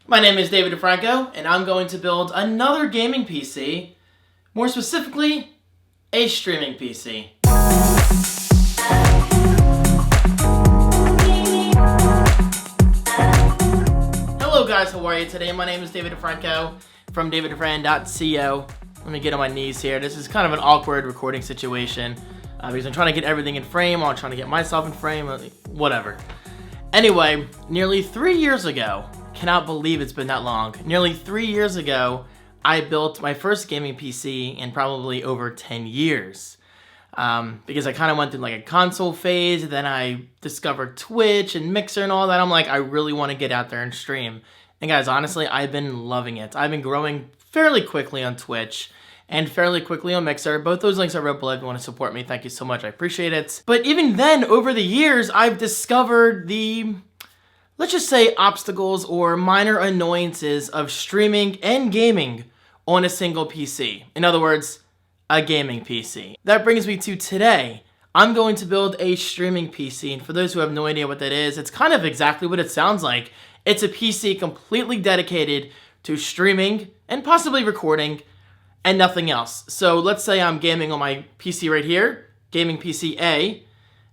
My name is David Franco, and I'm going to build another gaming PC, more specifically, a streaming PC. Hello guys, how are you today? My name is David Franco from davidfran.co. Let me get on my knees here. This is kind of an awkward recording situation because I'm trying to get everything in frame, I'm trying to get myself in frame, whatever. Anyway, nearly 3 years ago, cannot believe it's been that long. Nearly 3 years ago, I built my first gaming PC in probably over 10 years. Because I kind of went through like a console phase, then I discovered Twitch and Mixer and all that. I'm like, I really want to get out there and stream. And guys, honestly, I've been loving it. I've been growing fairly quickly on Twitch and fairly quickly on Mixer. Both those links are right below if you want to support me. Thank you so much. I appreciate it. But even then, over the years, I've discovered the, let's just say, obstacles or minor annoyances of streaming and gaming on a single PC. In other words, a gaming PC. That brings me to today. I'm going to build a streaming PC, and for those who have no idea what that is, it's kind of exactly what it sounds like. It's a PC completely dedicated to streaming and possibly recording and nothing else. So let's say I'm gaming on my PC right here, gaming PC A,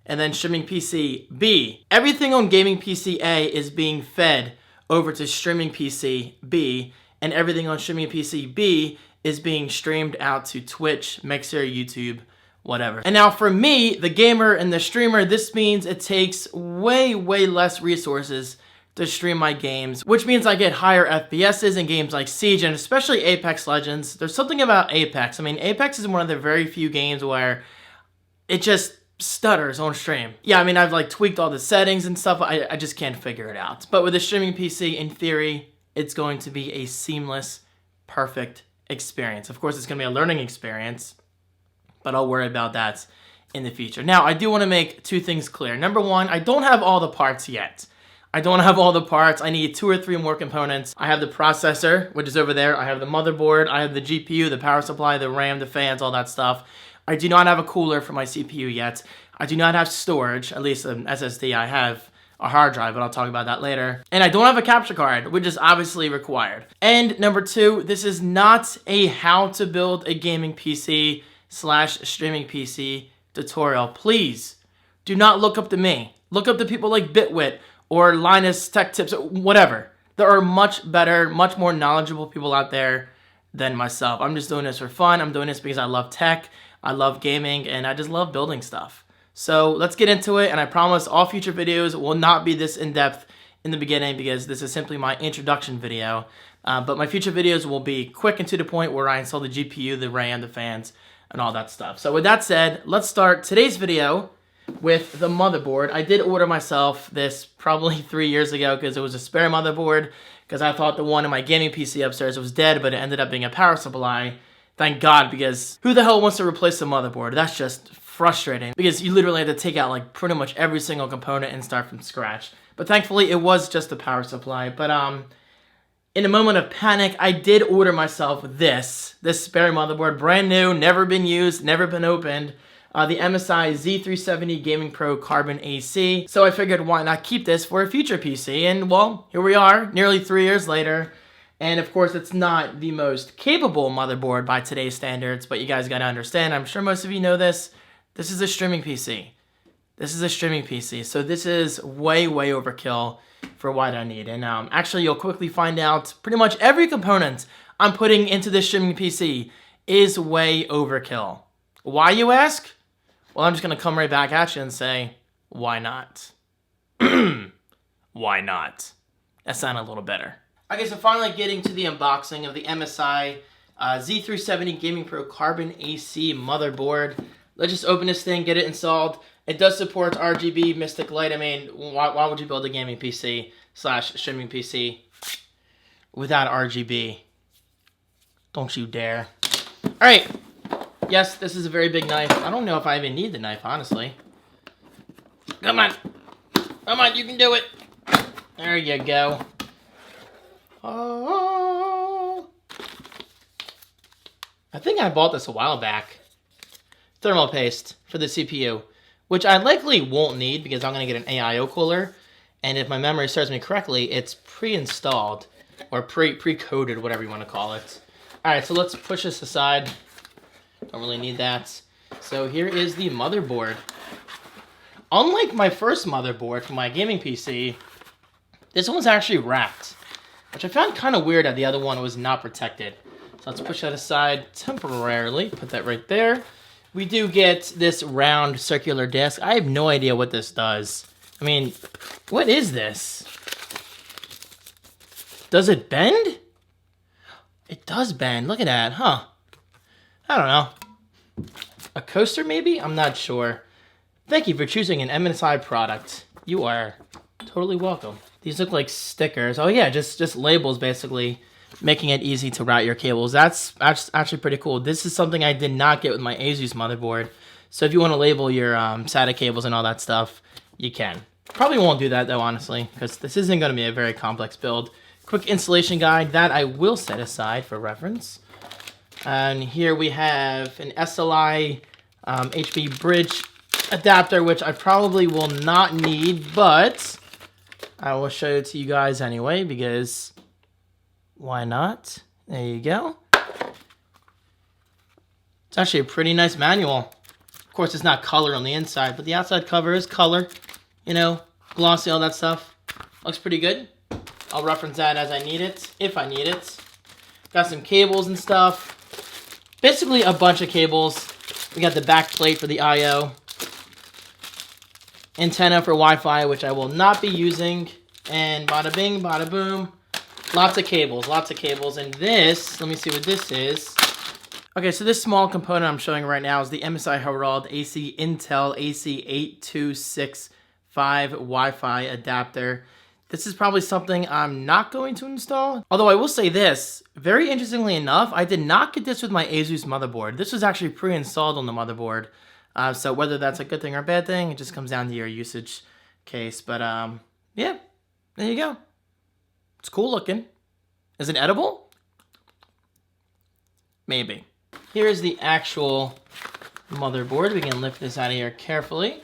and then streaming PC B. Everything on gaming PC A is being fed over to streaming PC B, and everything on streaming PC B is being streamed out to Twitch, Mixer, YouTube, whatever. And now for me, the gamer and the streamer, this means it takes way less resources to stream my games, which means I get higher FPSs in games like Siege and especially Apex Legends. There's something about Apex. I mean, Apex is one of the very few games where it just stutters on stream. Yeah, I mean, I've like tweaked all the settings and stuff. I just can't figure it out. But with a streaming PC, in theory, it's going to be a seamless, perfect experience. Of course, it's going to be a learning experience, but I'll worry about that in the future. Now, I do want to make two things clear. Number one, I don't have all the parts yet. I don't have all the parts. I need 2 or 3 more components. I have the processor, which is over there. I have the motherboard. I have the GPU, the power supply, the RAM, the fans, all that stuff. I do not have a cooler for my CPU yet. I do not have storage, at least an SSD. I have a hard drive, but I'll talk about that later. And I don't have a capture card, which is obviously required. And number 2, this is not a how to build a gaming PC / streaming PC tutorial. Please do not look up to me. Look up to people like Bitwit or Linus Tech Tips, or whatever. There are much better, much more knowledgeable people out there than myself. I'm just doing this for fun. I'm doing this because I love tech, I love gaming, and I just love building stuff. So let's get into it, and I promise all future videos will not be this in-depth in the beginning because this is simply my introduction video. But my future videos will be quick and to the point where I install the GPU, the RAM, the fans, and all that stuff. So with that said, let's start today's video with the motherboard. I did order myself this probably 3 years ago because it was a spare motherboard because I thought the one in my gaming PC upstairs was dead, but it ended up being a power supply. Thank God, because who the hell wants to replace the motherboard? That's just frustrating because you literally have to take out like pretty much every single component and start from scratch. But thankfully it was just a power supply. But in a moment of panic, I did order myself this spare motherboard, brand new, never been used, never been opened. The MSI Z370 Gaming Pro Carbon AC. So I figured why not keep this for a future PC, and well, here we are, nearly 3 years later. And of course, it's not the most capable motherboard by today's standards, but you guys gotta understand, I'm sure most of you know this, this is a streaming PC. This is a streaming PC, so this is way overkill for what I need. And actually, you'll quickly find out pretty much every component I'm putting into this streaming PC is way overkill. Why, you ask? Well, I'm just going to come right back at you and say, why not? Why not? That sounded a little better. Okay, so finally getting to the unboxing of the MSI Z370 Gaming Pro Carbon AC motherboard. Let's just open this thing, get it installed. It does support RGB, Mystic Light. I mean, why would you build a gaming PC / streaming PC without RGB? Don't you dare. All right. Yes, this is a very big knife. I don't know if I even need the knife, honestly. Come on. Come on, you can do it. There you go. Oh. I think I bought this a while back. Thermal paste for the CPU, which I likely won't need because I'm going to get an AIO cooler. And if my memory serves me correctly, it's pre-installed. or pre-coated, whatever you want to call it. All right, so let's push this aside. Don't really need that. So here is the motherboard. Unlike my first motherboard for my gaming PC, this one's actually wrapped, which I found kind of weird that the other one was not protected. So let's push that aside temporarily. Put that right there. We do get this round circular disc. I have no idea what this does. I mean, what is this? Does it bend? It does bend. Look at that, huh? I don't know. A coaster maybe? I'm not sure. Thank you for choosing an MSI product. You are totally welcome. These look like stickers. Oh yeah, just labels basically, making it easy to route your cables. That's actually pretty cool. This is something I did not get with my Asus motherboard. So if you want to label your SATA cables and all that stuff, you can. Probably won't do that though, honestly, because this isn't going to be a very complex build. Quick installation guide that I will set aside for reference. And here we have an SLI HB bridge adapter, which I probably will not need, but I will show it to you guys anyway, because why not? There you go. It's actually a pretty nice manual. Of course, it's not color on the inside, but the outside cover is color. You know, glossy, all that stuff. Looks pretty good. I'll reference that as I need it, if I need it. Got some cables and stuff. Basically a bunch of cables. We got the back plate for the I/O. Antenna for Wi-Fi, which I will not be using. And bada bing, bada boom. Lots of cables, lots of cables. And this, let me see what this is. Okay, so this small component I'm showing right now is the MSI Herald AC Intel AC8265 Wi-Fi adapter. This is probably something I'm not going to install. Although I will say this, very interestingly enough, I did not get this with my Asus motherboard. This was actually pre-installed on the motherboard. So whether that's a good thing or a bad thing, it just comes down to your usage case. But yeah, there you go. It's cool looking. Is it edible? Maybe. Here's the actual motherboard. We can lift this out of here carefully.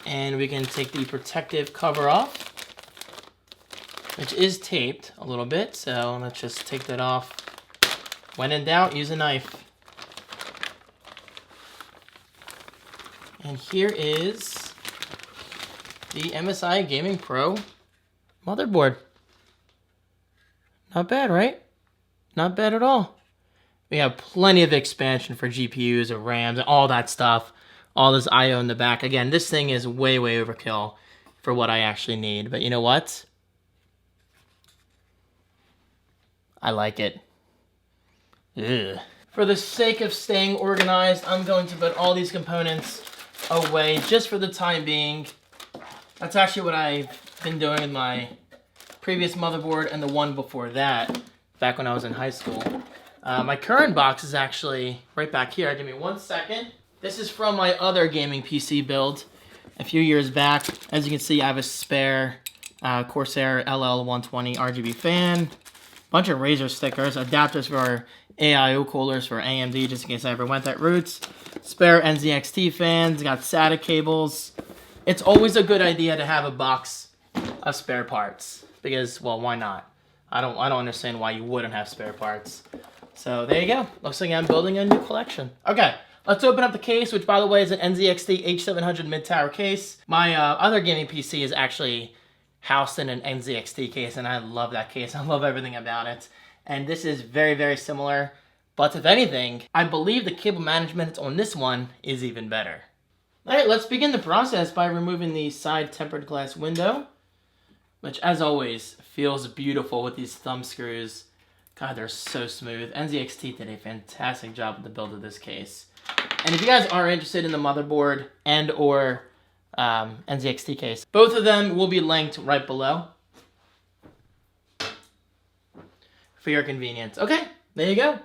And we can take the protective cover off, which is taped a little bit. So let's just take that off. When in doubt, use a knife. And here is the MSI Gaming Pro motherboard. Not bad, right? Not bad at all. We have plenty of expansion for GPUs and RAMs and all that stuff. All this I/O in the back. Again, this thing is way, way overkill for what I actually need. But you know what? I like it. Ugh. For the sake of staying organized, I'm going to put all these components away just for the time being. That's actually what I've been doing with my previous motherboard and the one before that, back when I was in high school. My current box is actually right back here. Give me 1 second. This is from my other gaming PC build a few years back. As you can see, I have a spare Corsair LL120 RGB fan, bunch of Razer stickers, adapters for AIO coolers for AMD, just in case I ever went that route. Spare NZXT fans, got SATA cables. It's always a good idea to have a box of spare parts because, well, why not? I don't understand why you wouldn't have spare parts. So there you go. Looks like I'm building a new collection. Okay, let's open up the case, which by the way is an NZXT H700 mid-tower case. My other gaming PC is actually housed in an NZXT case, and I love that case. I love everything about it. And this is very, very similar. But if anything, I believe the cable management on this one is even better. All right, let's begin the process by removing the side tempered glass window, which as always feels beautiful with these thumb screws. God, they're so smooth. NZXT did a fantastic job with the build of this case. And if you guys are interested in the motherboard and or NZXT case, both of them will be linked right below for your convenience. Okay, there you go.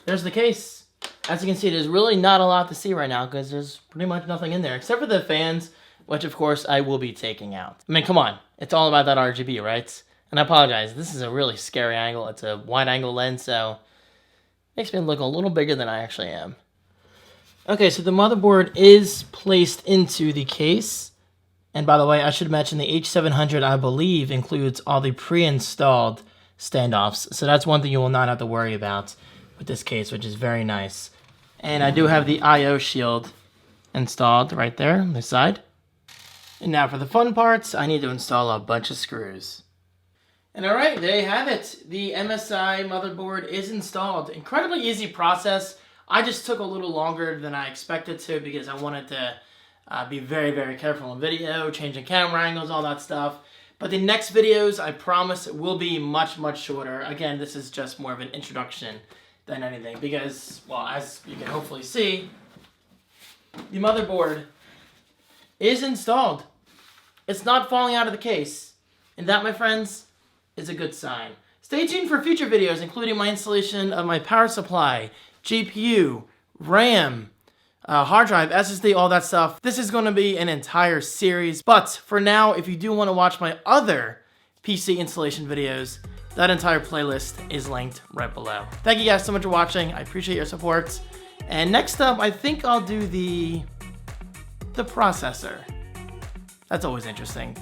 There's the case. As you can see, there's really not a lot to see right now because there's pretty much nothing in there except for the fans, which of course I will be taking out. I mean, come on. It's all about that RGB, right? And I apologize. This is a really scary angle. It's a wide angle lens, so it makes me look a little bigger than I actually am. Okay, so the motherboard is placed into the case. And by the way, I should mention the H700, I believe, includes all the pre-installed standoffs. So that's one thing you will not have to worry about with this case, which is very nice. And I do have the I/O shield installed right there on the side. And now for the fun parts, I need to install a bunch of screws. And alright, there you have it. The MSI motherboard is installed. Incredibly easy process. I just took a little longer than I expected to because I wanted to be very, very careful in video, changing camera angles, all that stuff. But the next videos, I promise, will be much, much shorter. Again, this is just more of an introduction than anything because, well, as you can hopefully see, the motherboard is installed. It's not falling out of the case. And that, my friends, is a good sign. Stay tuned for future videos, including my installation of my power supply, GPU, RAM, hard drive, SSD, all that stuff. This is going to be an entire series. But for now, if you do want to watch my other PC installation videos, that entire playlist is linked right below. Thank you guys so much for watching. I appreciate your support. And next up, I think I'll do the processor. That's always interesting.